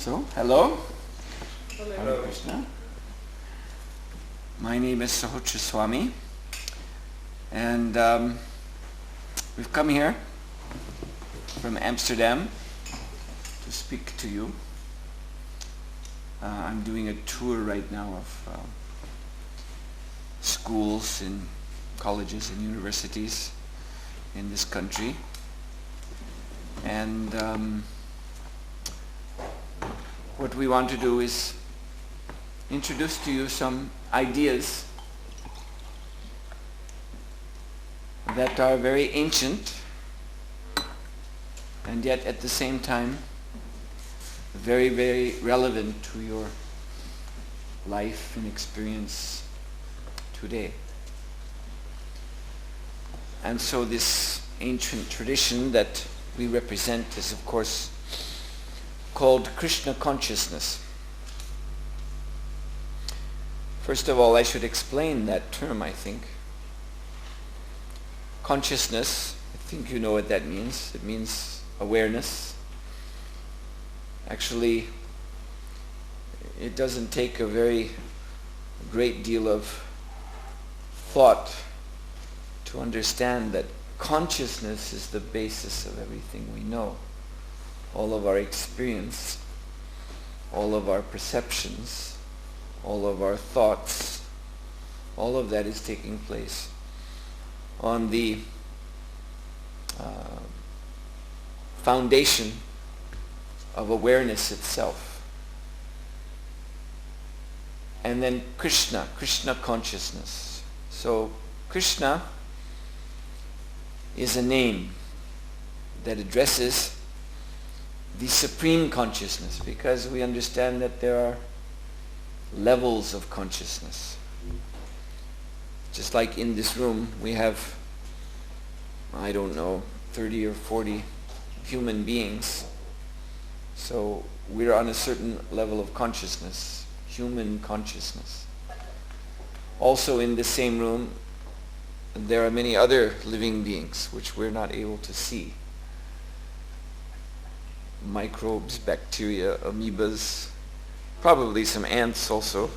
So, hello. Hello. Hare Krishna. My name is Suhotra Swami, and we've come here from Amsterdam to speak to you. I'm doing a tour right now of schools and colleges and universities in this country, and what we want to do is introduce to you some ideas that are very ancient and yet at the same time very, very relevant to your life and experience today. And so this ancient tradition that we represent is, of course, called Krishna consciousness. First of all, I should explain that term, I think. Consciousness, I think you know what that means. It means awareness. Actually, it doesn't take a very great deal of thought to understand that consciousness is the basis of everything we know. All of our experience, all of our perceptions, all of our thoughts, all of that is taking place on the foundation of awareness itself. And then Krishna consciousness. So Krishna is a name that addresses the supreme consciousness, because we understand that there are levels of consciousness. Just like in this room we have, I don't know, 30 or 40 human beings. So we're on a certain level of consciousness, human consciousness. Also in the same room there are many other living beings which we're not able to see. Microbes, bacteria, amoebas, probably some ants also,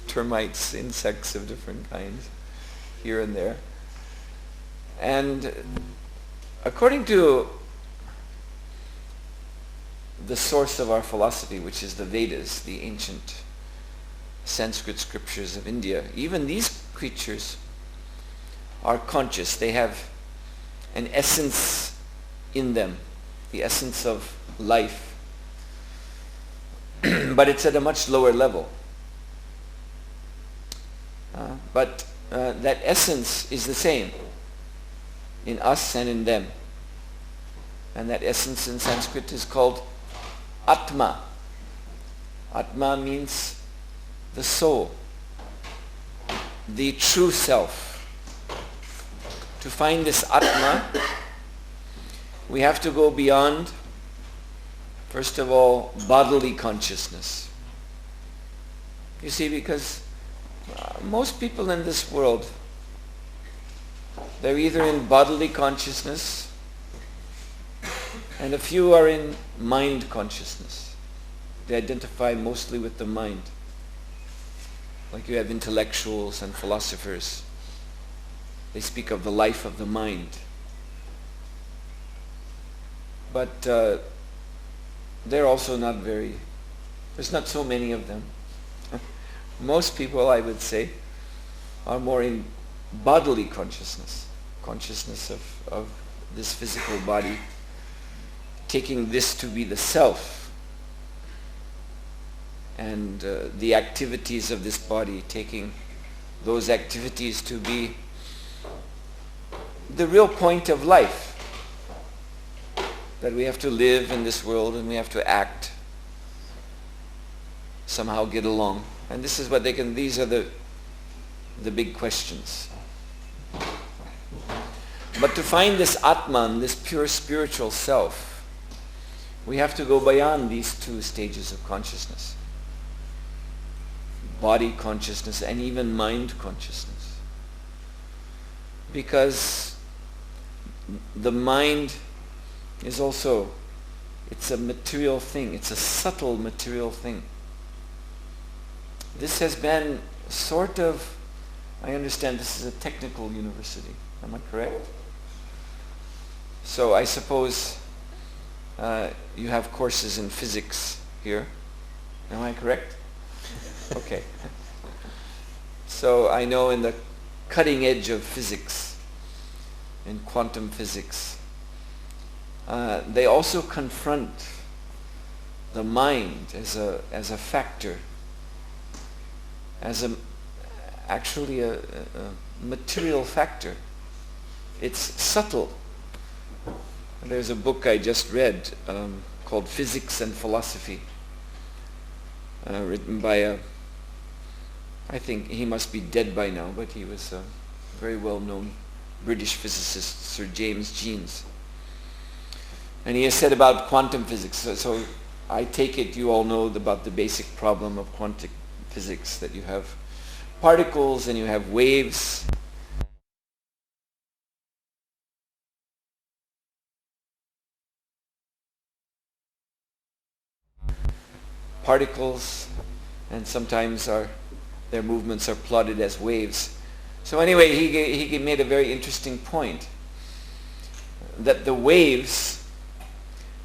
termites, insects of different kinds, here and there. And according to the source of our philosophy, which is the Vedas, the ancient Sanskrit scriptures of India, even these creatures are conscious. They have an essence in them, the essence of life, but it's at a much lower level. But that essence is the same in us and in them. And that essence in Sanskrit is called Atma. Atma means the soul, the true self. To find this Atma, we have to go beyond, first of all, bodily consciousness. You see, because most people in this world, they're either in bodily consciousness and a few are in mind consciousness. They identify mostly with the mind. Like you have intellectuals and philosophers. They speak of the life of the mind. But they're also not very, there's not so many of them. Most people, I would say, are more in bodily consciousness of this physical body, taking this to be the self, and the activities of this body, taking those activities to be the real point of life. That we have to live in this world and we have to act, somehow get along. And this is what these are the big questions. But to find this Atman, this pure spiritual self, we have to go beyond these two stages of consciousness. Body consciousness and even mind consciousness. Because the mind is also It's a material thing. It's a subtle material thing. This has been sort of, I understand this is a technical university. Am I correct? So I suppose you have courses in physics here. Am I correct? Okay. So I know in the cutting edge of physics, in quantum physics, they also confront the mind as a factor, as actually a material factor. It's subtle. There's a book I just read called Physics and Philosophy, written by I think he must be dead by now, but he was a very well-known British physicist, Sir James Jeans. And he has said about quantum physics, so I take it you all know about the basic problem of quantum physics, that you have particles and you have waves. Particles, and sometimes their movements are plotted as waves. So anyway, he made a very interesting point, that the waves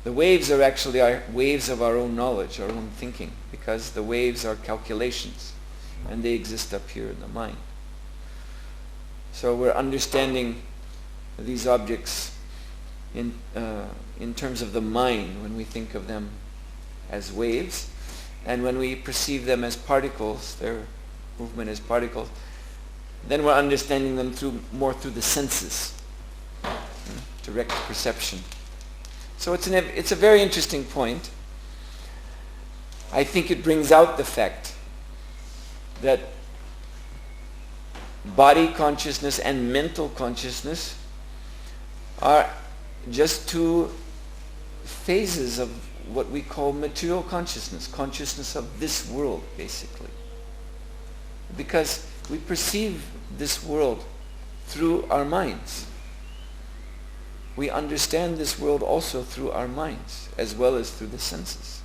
are actually waves of our own knowledge, our own thinking, because the waves are calculations, and they exist up here in the mind. So we're understanding these objects in terms of the mind when we think of them as waves, and when we perceive them as particles, their movement as particles, then we're understanding them more through the senses, direct perception. So it's a very interesting point. I think it brings out the fact that body consciousness and mental consciousness are just two phases of what we call material consciousness, consciousness of this world, basically. Because we perceive this world through our minds. We understand this world also through our minds, as well as through the senses.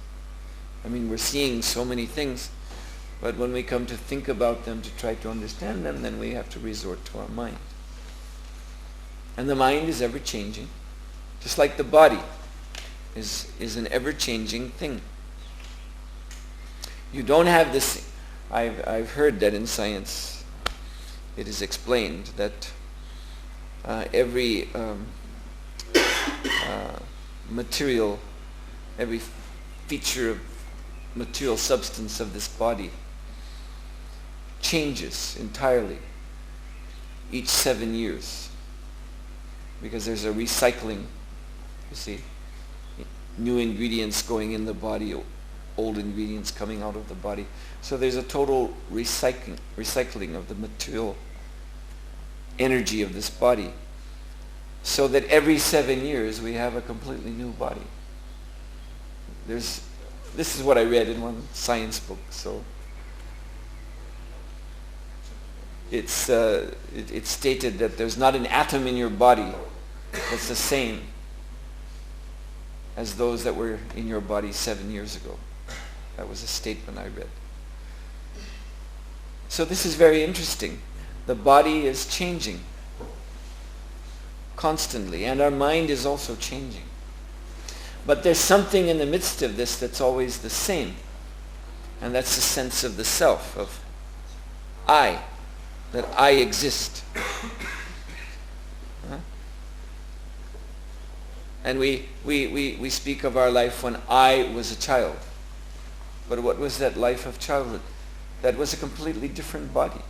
I mean, we're seeing so many things, but when we come to think about them, to try to understand them, then we have to resort to our mind. And the mind is ever-changing, just like the body is an ever-changing thing. You don't have this. I've heard that in science it is explained that every material, every feature of material substance of this body changes entirely each 7 years, because there's a recycling, you see, new ingredients going in the body, old ingredients coming out of the body. So there's a total recycling of the material energy of this body, so that every 7 years we have a completely new body. This is what I read in one science book. So it's stated that there's not an atom in your body that's the same as those that were in your body 7 years ago. That was a statement I read. So this is very interesting. The body is changing constantly, and our mind is also changing. But there's something in the midst of this that's always the same, and that's the sense of the self, of I, that I exist. And we speak of our life when I was a child. But what was that life of childhood? That was a completely different body.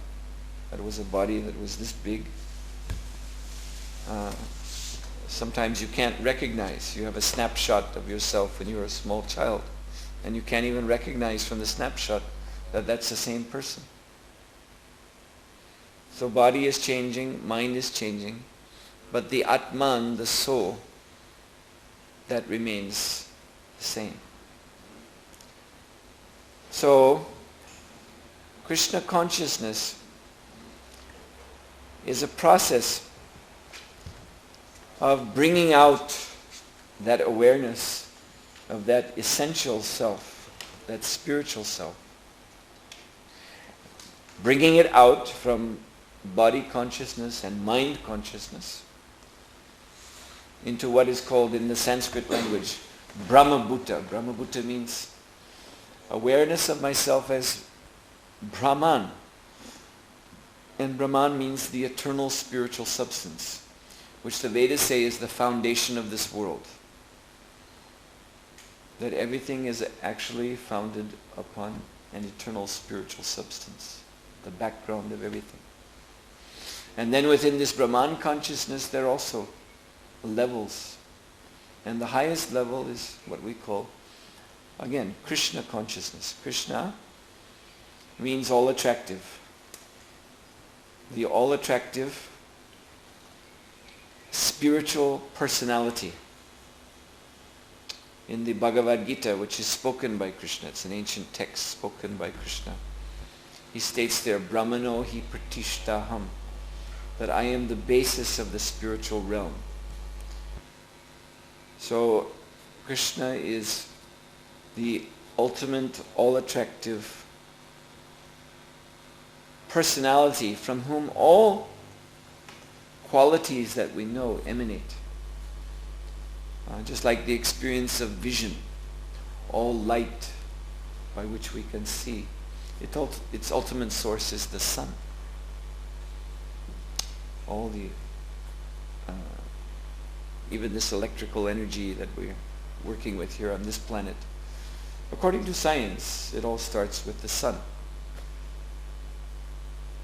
That was a body that was this big. Sometimes you can't recognize. You have a snapshot of yourself when you were a small child, and you can't even recognize from the snapshot that that's the same person. So body is changing, mind is changing, but the Atman, the soul, that remains the same. So Krishna consciousness is a process of bringing out that awareness of that essential self, that spiritual self. Bringing it out from body consciousness and mind consciousness into what is called in the Sanskrit language Brahma-bhuta. Brahma-bhuta means awareness of myself as Brahman. And Brahman means the eternal spiritual substance, which the Vedas say is the foundation of this world. That everything is actually founded upon an eternal spiritual substance, the background of everything. And then within this Brahman consciousness there are also levels. And the highest level is what we call, again, Krishna consciousness. Krishna means all attractive. The all attractive spiritual personality. In the Bhagavad Gita, which is spoken by Krishna, it's an ancient text spoken by Krishna. He states there, Brahmano hi pratishtaham, that I am the basis of the spiritual realm. So Krishna is the ultimate, all-attractive personality from whom all qualities that we know emanate. Just like the experience of vision, all light by which we can see, its ultimate source is the sun. All the, even this electrical energy that we're working with here on this planet, according to science, it all starts with the sun.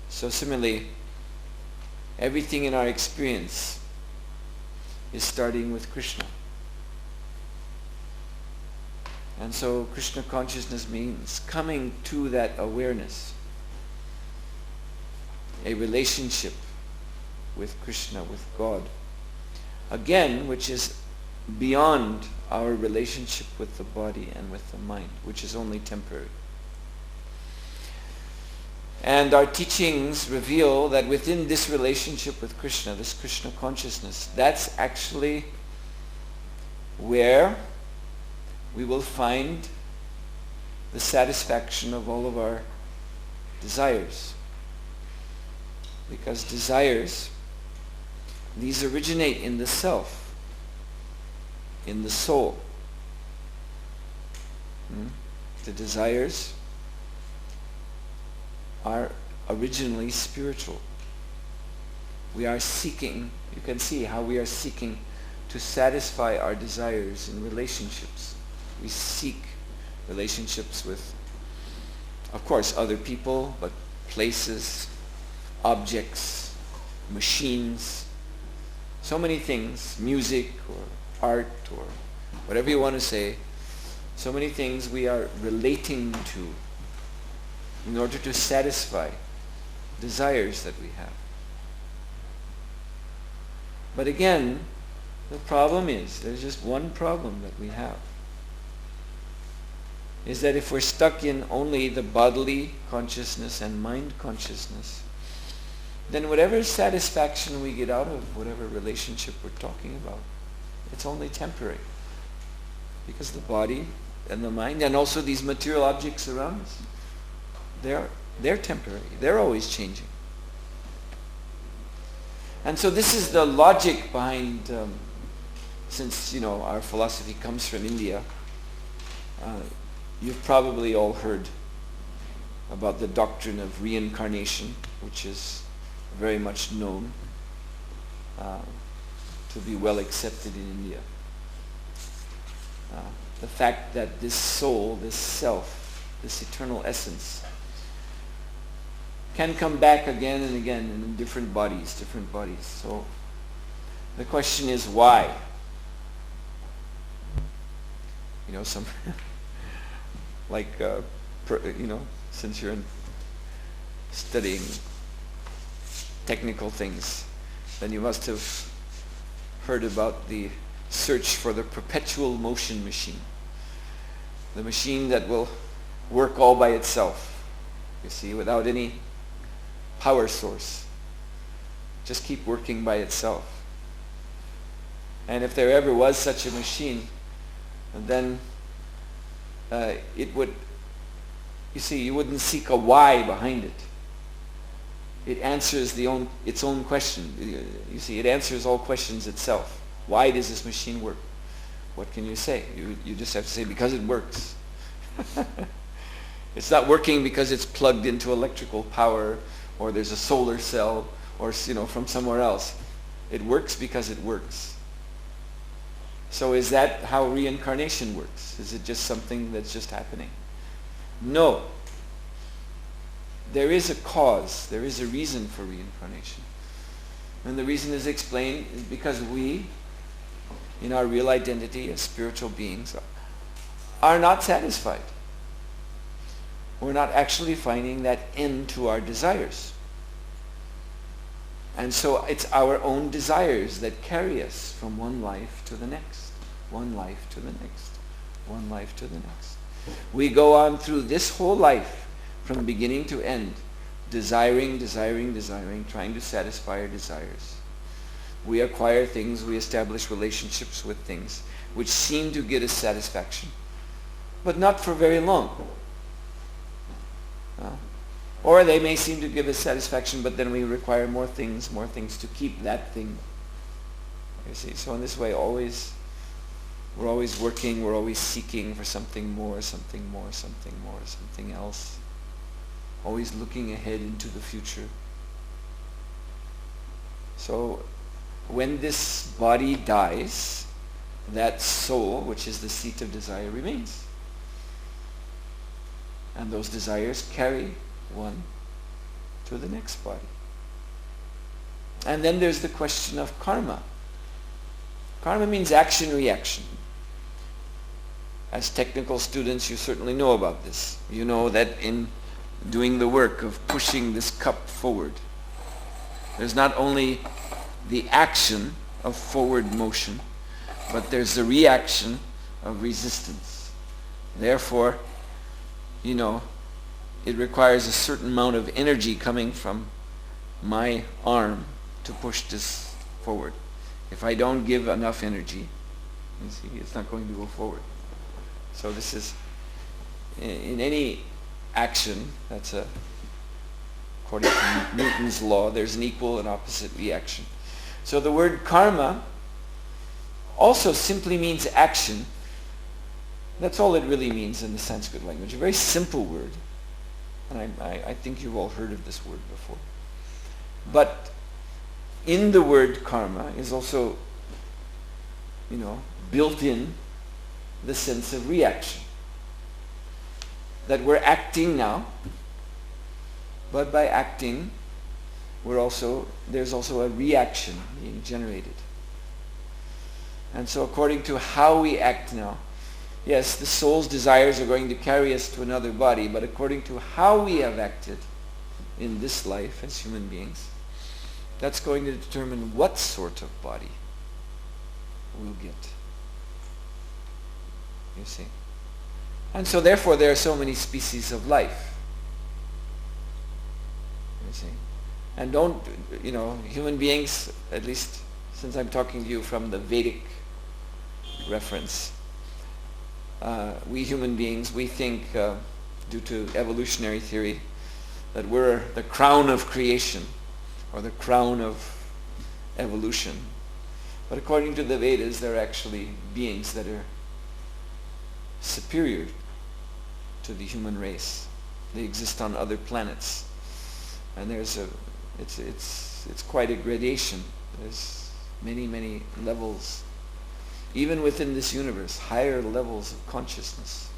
So similarly, everything in our experience is starting with Krishna. And so Krishna consciousness means coming to that awareness, a relationship with Krishna, with God, again, which is beyond our relationship with the body and with the mind, which is only temporary. And our teachings reveal that within this relationship with Krishna, this Krishna consciousness, that's actually where we will find the satisfaction of all of our desires. Because desires, these originate in the self, in the soul. The desires are originally spiritual. We are seeking, you can see how we are seeking to satisfy our desires in relationships. We seek relationships with, of course, other people, but places, objects, machines, so many things, music or art or whatever you want to say, so many things we are relating to in order to satisfy desires that we have. But again, the problem is, there's just one problem that we have, is that if we're stuck in only the bodily consciousness and mind consciousness, then whatever satisfaction we get out of whatever relationship we're talking about, it's only temporary. Because the body and the mind and also these material objects around us, they're temporary. They're always changing. And so this is the logic behind, since our philosophy comes from India, you've probably all heard about the doctrine of reincarnation, which is very much known to be well accepted in India. The fact that this soul, this self, this eternal essence can come back again and again in different bodies. So the question is why? Some like since you're studying technical things, then you must have heard about the search for the perpetual motion machine, the machine that will work all by itself, you see, without any power source, just keep working by itself. And if there ever was such a machine, then it would, you see, you wouldn't seek a why behind it. It answers its own question. You see, it answers all questions itself. Why does this machine work? What can you say? You just have to say, because it works. It's not working because it's plugged into electrical power, or there's a solar cell, or from somewhere else. It works because it works. So is that how reincarnation works? Is it just something that's just happening? No. There is a cause, there is a reason for reincarnation. And the reason is explained is because we, in our real identity as spiritual beings, are not satisfied. We're not actually finding that end to our desires. And so it's our own desires that carry us from one life to the next, one life to the next, one life to the next. We go on through this whole life, from beginning to end, desiring, trying to satisfy our desires. We acquire things, we establish relationships with things which seem to get us satisfaction, but not for very long. Or they may seem to give us satisfaction, but then we require more things to keep that thing. You see, so in this way, we're always working, we're always seeking for something more, something else. Always looking ahead into the future. So when this body dies, that soul, which is the seat of desire, remains. And those desires carry one to the next body. And then there's the question of karma. Karma means action-reaction. As technical students, you certainly know about this. You know that in doing the work of pushing this cup forward, there's not only the action of forward motion, but there's the reaction of resistance. Therefore, it requires a certain amount of energy coming from my arm to push this forward. If I don't give enough energy, you see, it's not going to go forward. So this is, in any action, according to Newton's law, there's an equal and opposite reaction. So the word karma also simply means action. That's all it really means in the Sanskrit language. A very simple word. And I think you've all heard of this word before. But in the word karma is also, built in the sense of reaction. That we're acting now, but by acting, there's also a reaction being generated. And so according to how we act now, yes, the soul's desires are going to carry us to another body, but according to how we have acted in this life as human beings, that's going to determine what sort of body we'll get. You see. And so therefore there are so many species of life. You see. And human beings, at least since I'm talking to you from the Vedic reference, we human beings, we think, due to evolutionary theory, that we're the crown of creation, or the crown of evolution. But according to the Vedas, there are actually beings that are superior to the human race. They exist on other planets. And it's quite a gradation. There's many levels, even within this universe, higher levels of consciousness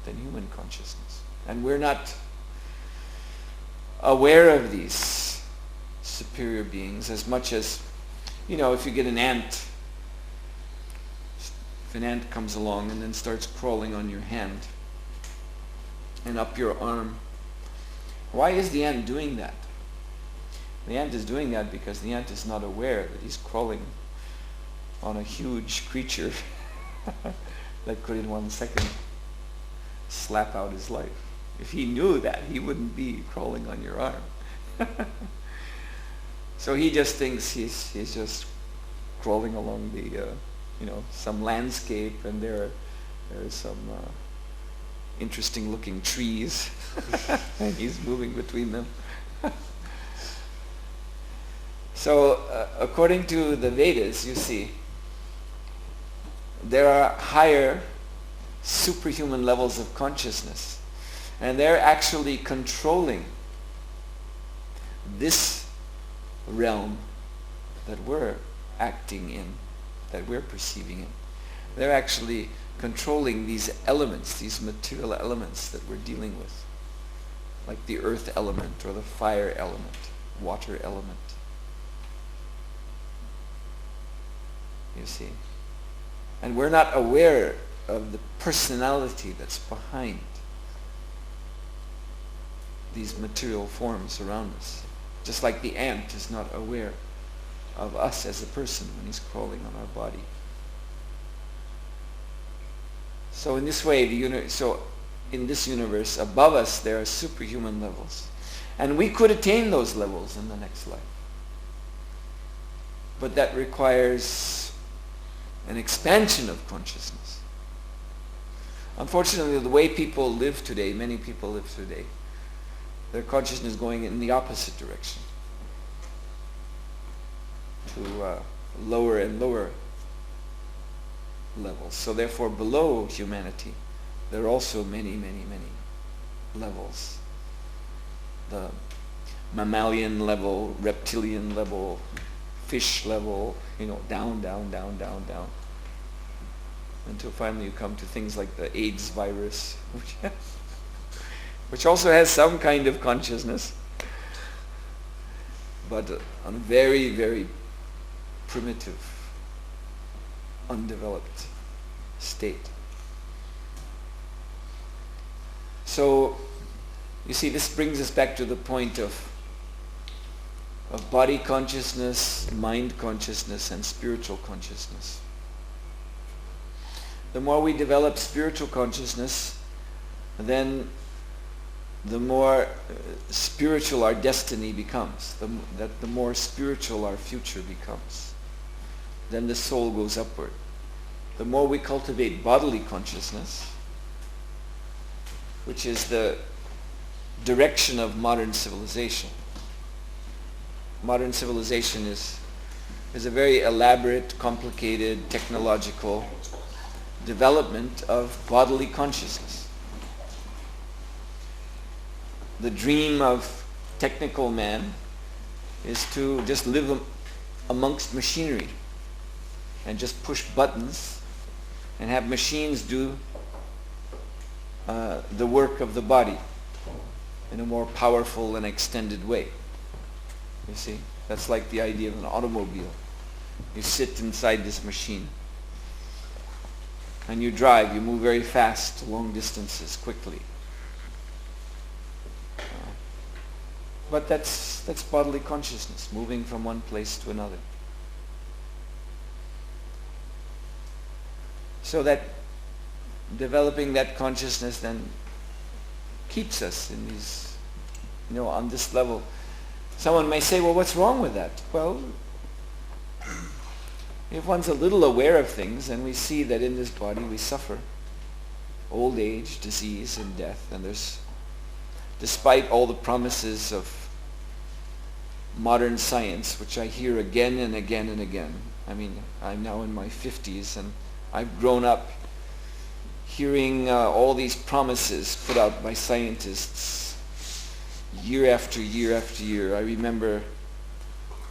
than human consciousness. And we're not aware of these superior beings as much as, if you get an ant, if an ant comes along and then starts crawling on your hand and up your arm, why is the ant doing that? The ant is doing that because the ant is not aware that he's crawling on a huge creature that could in 1 second slap out his life. If he knew that, he wouldn't be crawling on your arm. So he just thinks he's just crawling along the some landscape, and there's some interesting looking trees and he's moving between them. So according to the Vedas, you see, there are higher superhuman levels of consciousness, and they're actually controlling this realm that we're acting in, that we're perceiving in. They're actually controlling these elements, these material elements that we're dealing with, like the earth element or the fire element, water element. You see? And we're not aware of the personality that's behind these material forms around us. Just like the ant is not aware of us as a person when he's crawling on our body. So in this way, in this universe, above us there are superhuman levels. And we could attain those levels in the next life. But that requires an expansion of consciousness. Unfortunately, the way people live today, many people live today, their consciousness is going in the opposite direction, to lower and lower levels. So therefore, below humanity, there are also many, many, many levels. The mammalian level, reptilian level, fish level, down, down, down, down, down. Until finally you come to things like the AIDS virus, which also has some kind of consciousness, but on a very, very primitive, undeveloped state. So, you see, this brings us back to the point of body consciousness, mind consciousness, and spiritual consciousness. The more we develop spiritual consciousness, then the more spiritual our destiny becomes, the more spiritual our future becomes. Then the soul goes upward. The more we cultivate bodily consciousness, which is the direction of modern civilization. Modern civilization is a very elaborate, complicated, technological development of bodily consciousness. The dream of technical man is to just live amongst machinery and just push buttons and have machines do the work of the body in a more powerful and extended way. You see, that's like the idea of an automobile. You sit inside this machine and you drive, you move very fast, long distances, quickly. But that's bodily consciousness, moving from one place to another. So that developing that consciousness then keeps us in these, on this level. Someone may say, well, what's wrong with that? Well, if one's a little aware of things, and we see that in this body we suffer old age, disease, and death, and despite all the promises of modern science, which I hear again and again and again. I mean, I'm now in my 50s, and I've grown up hearing all these promises put out by scientists year after year after year. I remember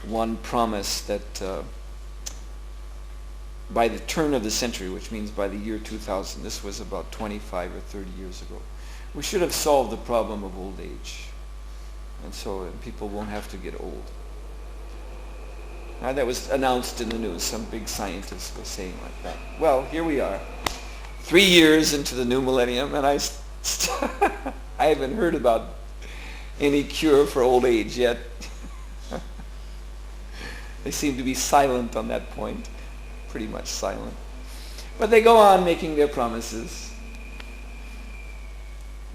one promise that by the turn of the century, which means by the year 2000, this was about 25 or 30 years ago, we should have solved the problem of old age. And so people won't have to get old. Now that was announced in the news. Some big scientists were saying like that. Well, here we are, 3 years into the new millennium, and I haven't heard about any cure for old age yet. They seem to be silent on that point, pretty much silent. But they go on making their promises.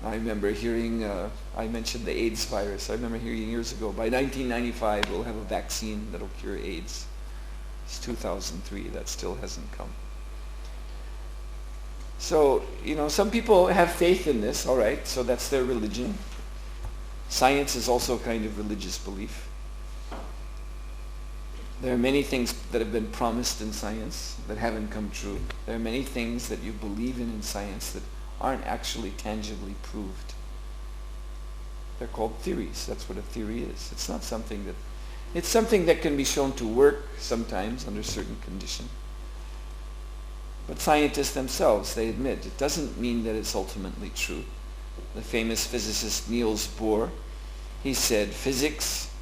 I remember hearing, I mentioned the AIDS virus. I remember hearing years ago, by 1995 we'll have a vaccine that'll cure AIDS. It's 2003, that still hasn't come. So, some people have faith in this, all right, so that's their religion. Science is also a kind of religious belief. There are many things that have been promised in science that haven't come true. There are many things that you believe in science that aren't actually tangibly proved. They're called theories. That's what a theory is. It's not something that... It's something that can be shown to work sometimes under certain conditions. But scientists themselves, they admit, it doesn't mean that it's ultimately true. The famous physicist Niels Bohr, he said, physics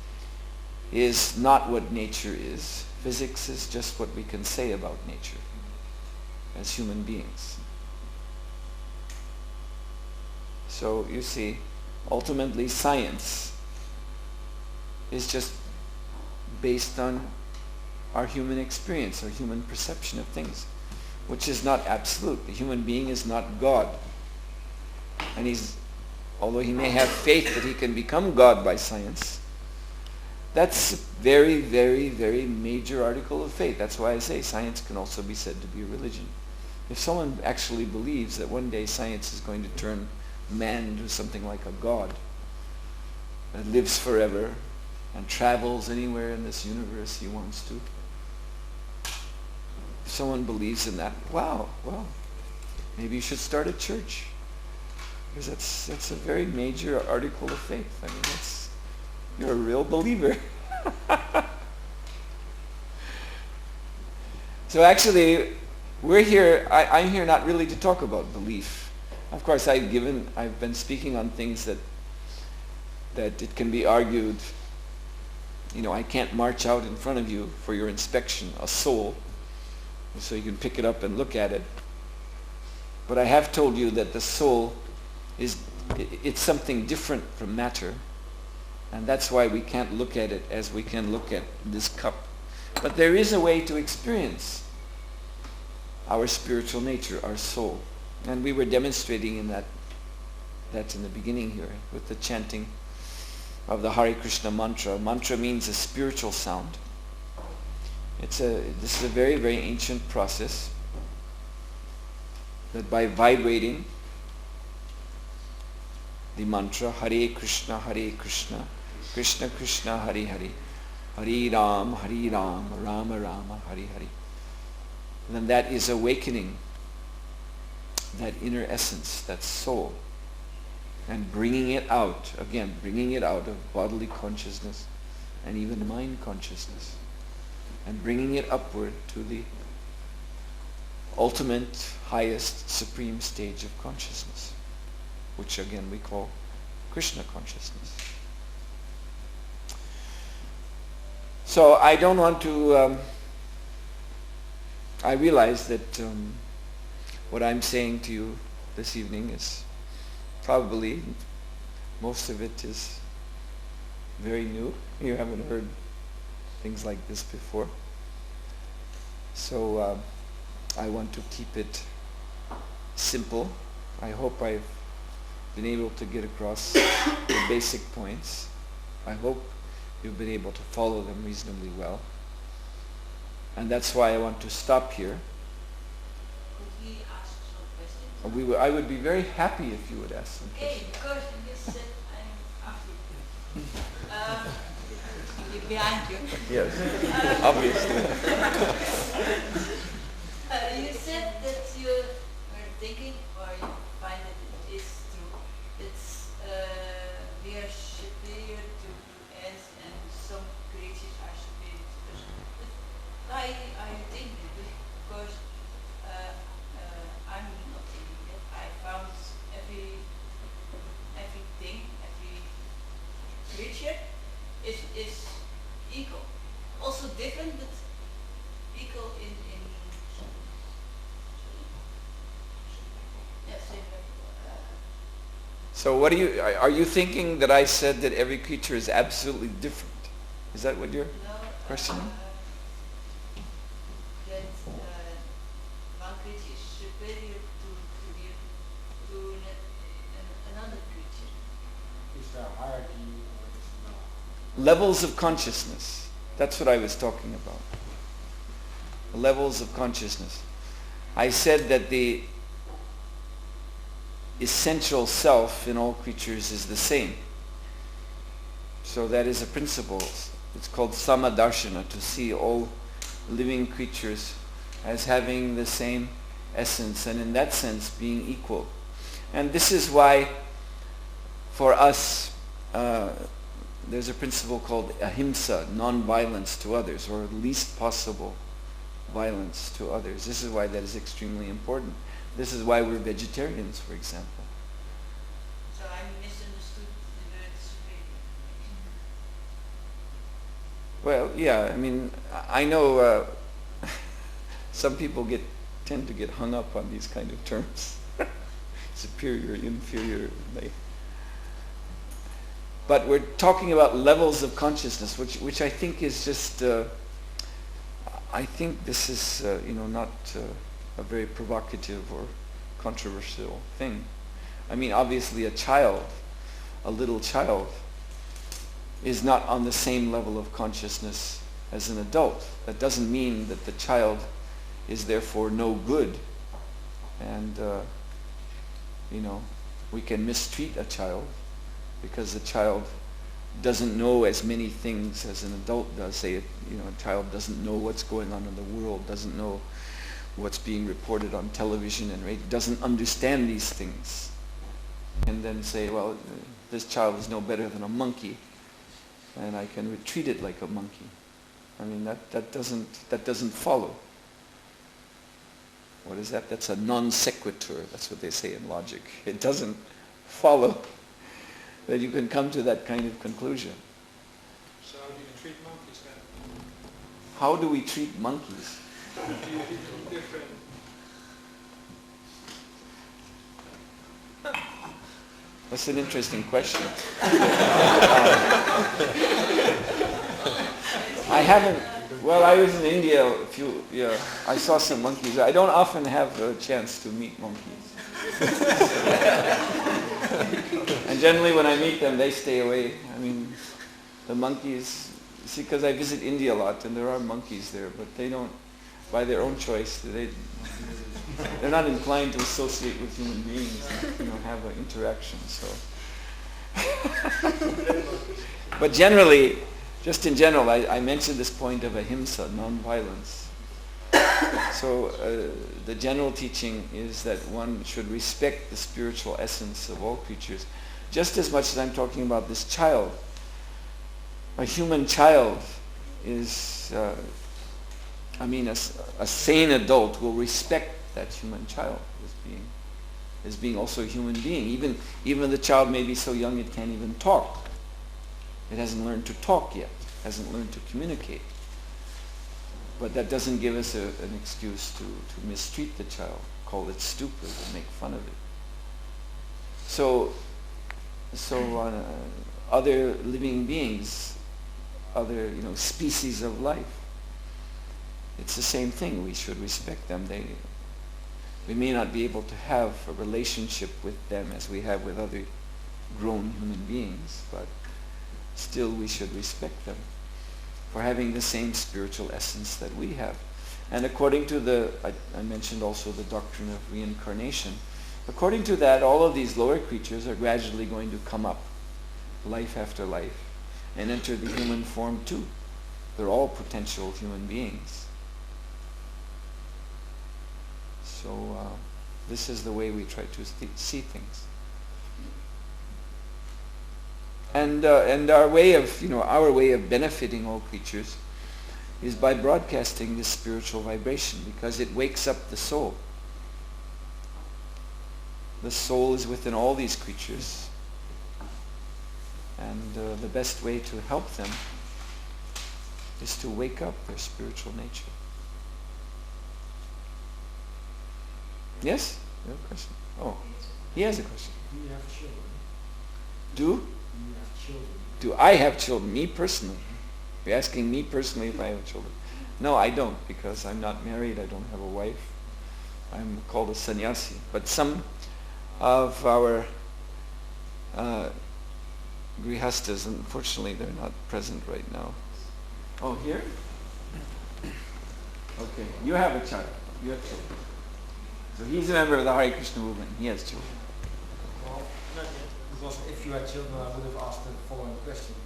is not what nature is. Physics is just what we can say about nature as human beings. So you see, ultimately science is just based on our human experience, our human perception of things, which is not absolute. The human being is not God. And although he may have faith that he can become God by science, that's a very, very, very major article of faith. That's why I say science can also be said to be a religion. If someone actually believes that one day science is going to turn man into something like a god that lives forever and travels anywhere in this universe he wants to, if someone believes in that, wow, well, maybe you should start a church. Because that's a very major article of faith. I mean, you're a real believer. So actually, we're here, I'm here not really to talk about belief. Of course, I've been speaking on things that it can be argued, I can't march out in front of you for your inspection, a soul, so you can pick it up and look at it. But I have told you that the soul it's something different from matter, and that's why we can't look at it as we can look at this cup. But there is a way to experience our spiritual nature, our soul. And we were demonstrating in that in the beginning here with the chanting of the Hare Krishna mantra. Mantra means a spiritual sound. This is a very, very ancient process that by vibrating the mantra Hare Krishna, Krishna Krishna, Hare Hare, Hare Ram, Rama Rama, Hare Hare. And then that is awakening that inner essence, that soul, and bringing it out of bodily consciousness and even mind consciousness, and bringing it upward to the ultimate, highest, supreme stage of consciousness, which again we call Krishna consciousness. So I don't want to, I realize that what I'm saying to you this evening is probably, most of it is very new. You haven't heard things like this before. So I want to keep it simple. I hope I've been able to get across the basic points. I hope you've been able to follow them reasonably well. And that's why I want to stop here. Could we ask some questions? I would be very happy if you would ask some Okay, questions. because you just said I'm after you. Behind you. Yes, obviously. You said that you were thinking, or you find that it is true, we are superior to ants and some creatures are superior to us. But why are you thinking that? Because I'm not thinking that. I found every creature is equal. Also different, but equal in So what are you thinking that I said that every creature is absolutely different? Is that what you're questioning? That one creature is superior to another creature. Is there a hierarchy or is it not? Levels of consciousness. That's what I was talking about. Levels of consciousness. I said that essential self in all creatures is the same. So that is a principle. It's called samadarshana, to see all living creatures as having the same essence, and in that sense being equal. And this is why for us there's a principle called ahimsa, non-violence to others, or least possible violence to others. This is why that is extremely important. This is why we're vegetarians, for example. So I misunderstood the word superior. Well, yeah, I mean, I know some people tend to get hung up on these kind of terms. Superior, inferior. But we're talking about levels of consciousness, which I think is just, I think this is, not a very provocative or controversial thing. I mean, obviously a little child, is not on the same level of consciousness as an adult. That doesn't mean that the child is therefore no good. And, we can mistreat a child because the child doesn't know as many things as an adult does. Say, a child doesn't know what's going on in the world, doesn't know what's being reported on television and radio, doesn't understand these things. And then say, well, this child is no better than a monkey, and I can treat it like a monkey. I mean, that doesn't follow. What is that? That's a non sequitur. That's what they say in logic. It doesn't follow that you can come to that kind of conclusion. So how do you treat monkeys then? How do we treat monkeys? Different. That's an interesting question. I was in India I saw some monkeys. I don't often have a chance to meet monkeys. And generally when I meet them, they stay away. I mean, the monkeys, because I visit India a lot and there are monkeys there, but they don't, by their own choice, they're not inclined to associate with human beings and have an interaction. So, but generally, just in general, I mentioned this point of ahimsa, non-violence. So the general teaching is that one should respect the spiritual essence of all creatures, just as much as I'm talking about this child. A human child is, a sane adult will respect that human child as being also a human being. Even the child may be so young it can't even talk. It hasn't learned to talk yet, hasn't learned to communicate. But that doesn't give us an excuse to mistreat the child, call it stupid, and make fun of it. So other living beings, other species of life, it's the same thing. We should respect them. We may not be able to have a relationship with them as we have with other grown human beings, but still we should respect them for having the same spiritual essence that we have. And according to I mentioned also the doctrine of reincarnation, according to that, all of these lower creatures are gradually going to come up, life after life, and enter the human form too. They're all potential human beings. So this is the way we try to see things. And our way of benefiting all creatures is by broadcasting this spiritual vibration, because it wakes up the soul. The soul is within all these creatures, and the best way to help them is to wake up their spiritual nature. Yes? You have a question? Oh, he has a question. Do you have children? Do? Do you have children? Do I have children? Me personally? You're asking me personally if I have children? No, I don't, because I'm not married. I don't have a wife. I'm called a sannyasi. But some of our grihastas, unfortunately, they're not present right now. Oh, here? Okay, you have a child. You have children. So he's a member of the Hare Krishna movement. He has children. Because if you had children, I would have asked the following question.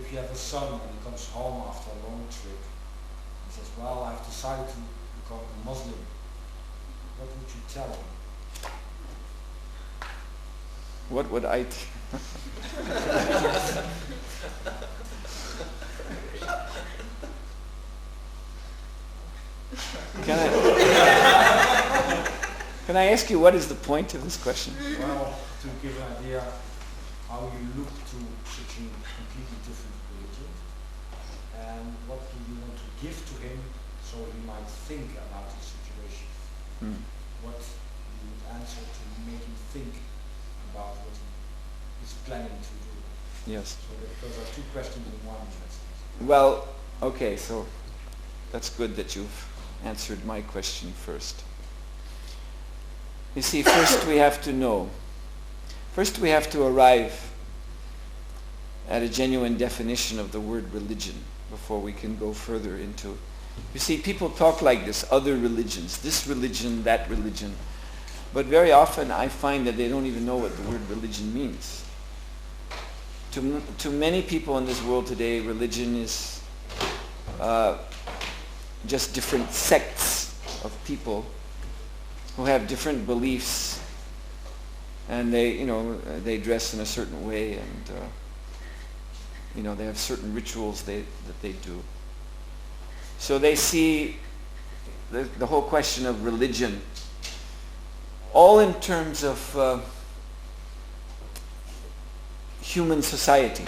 If you have a son and he comes home after a long trip, he says, well, I've decided to become a Muslim. What would you tell him? What would I Can I ask you what is the point of this question? Well, to give an idea how you look to such a completely different religion, and what do you want to give to him so he might think about his situation? What you would answer to make him think about what he is planning to do? Yes. So those are two questions in one, in that sense. Well, okay, so that's good that you've answered my question first. You see, first we have to know. First we have to arrive at a genuine definition of the word religion before we can go further into. You see, people talk like this, other religions, this religion, that religion. But very often I find that they don't even know what the word religion means. To many people in this world today, religion is just different sects of people who have different beliefs, and they dress in a certain way, and they have certain rituals that they do. So they see the whole question of religion all in terms of human society.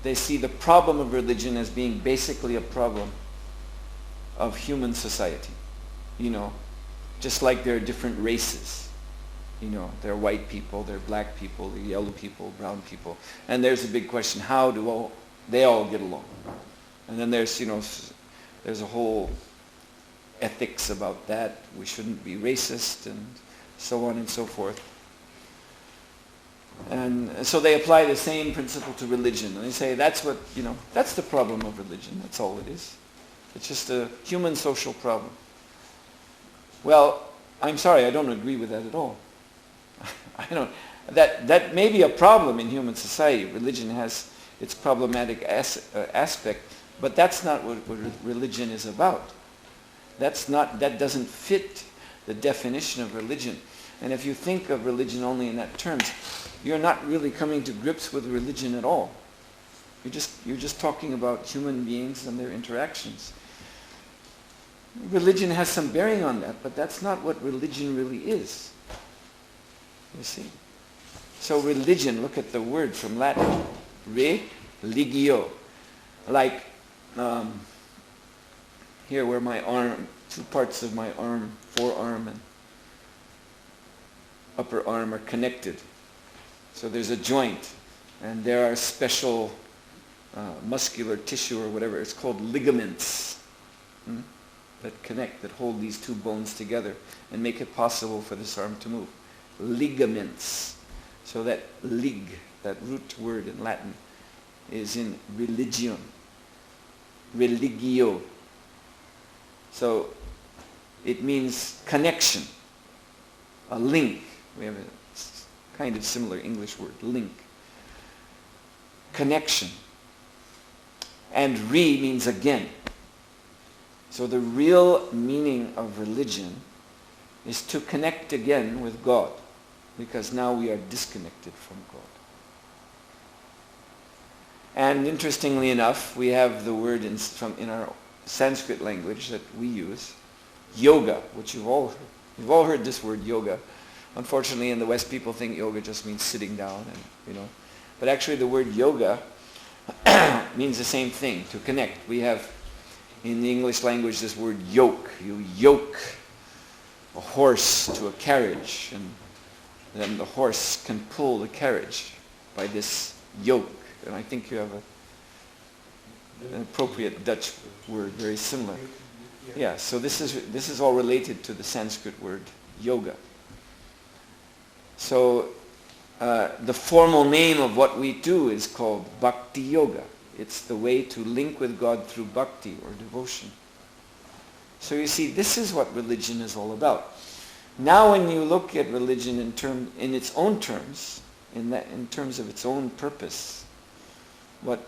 They see the problem of religion as being basically a problem of human society. Just like there are different races. There are white people, there are black people, there are yellow people, brown people. And there's a big question, how do they all get along? And then there's a whole ethics about that. We shouldn't be racist and so on and so forth. And so they apply the same principle to religion. And they say that's the problem of religion. That's all it is. It's just a human social problem. Well, I'm sorry, I don't agree with that at all. That may be a problem in human society. Religion has its problematic aspect, but that's not what religion is about. That doesn't fit the definition of religion. And if you think of religion only in that terms, you're not really coming to grips with religion at all. You're just talking about human beings and their interactions. Religion has some bearing on that, but that's not what religion really is. You see? So religion, look at the word from Latin, religio. Like here where my arm, two parts of my arm, forearm and upper arm are connected. So there's a joint, and there are special muscular tissue or whatever, it's called ligaments. That connect, that hold these two bones together and make it possible for this arm to move. Ligaments. So that lig, that root word in Latin, is in religion. Religio. So it means connection, a link. We have a kind of similar English word, link. Connection. And re means again. So the real meaning of religion is to connect again with God, because now we are disconnected from God. And interestingly enough, we have the word in our Sanskrit language that we use, yoga, which you've all heard. You've all heard this word, yoga. Unfortunately, in the West, people think yoga just means sitting down, But actually, the word yoga means the same thing, to connect. We have in the English language this word yoke. You yoke a horse to a carriage, and then the horse can pull the carriage by this yoke. And I think you have an appropriate Dutch word, very similar. Yeah, so this is all related to the Sanskrit word yoga. So the formal name of what we do is called bhakti yoga. It's the way to link with God through bhakti or devotion. So you see, this is what religion is all about. Now when you look at religion in its own terms, in terms of its own purpose, what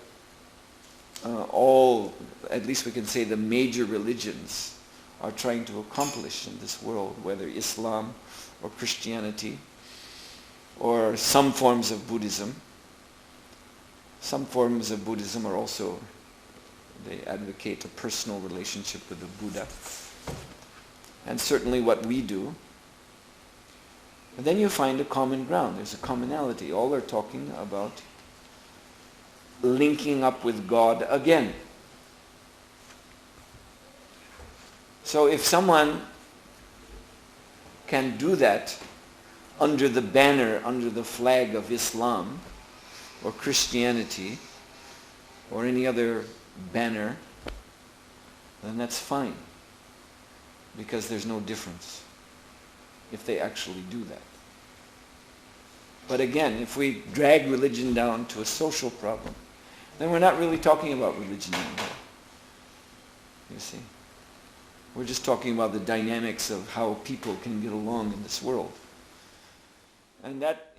all, at least we can say, the major religions are trying to accomplish in this world, whether Islam or Christianity or some forms of Buddhism. Some forms of Buddhism are also, they advocate a personal relationship with the Buddha. And certainly what we do. And then you find a common ground. There's a commonality. All are talking about linking up with God again. So if someone can do that under the banner, under the flag of Islam or Christianity or any other banner, then that's fine, because there's no difference if they actually do that. But again, if we drag religion down to a social problem, then we're not really talking about religion anymore. You see? We're just talking about the dynamics of how people can get along in this world. And that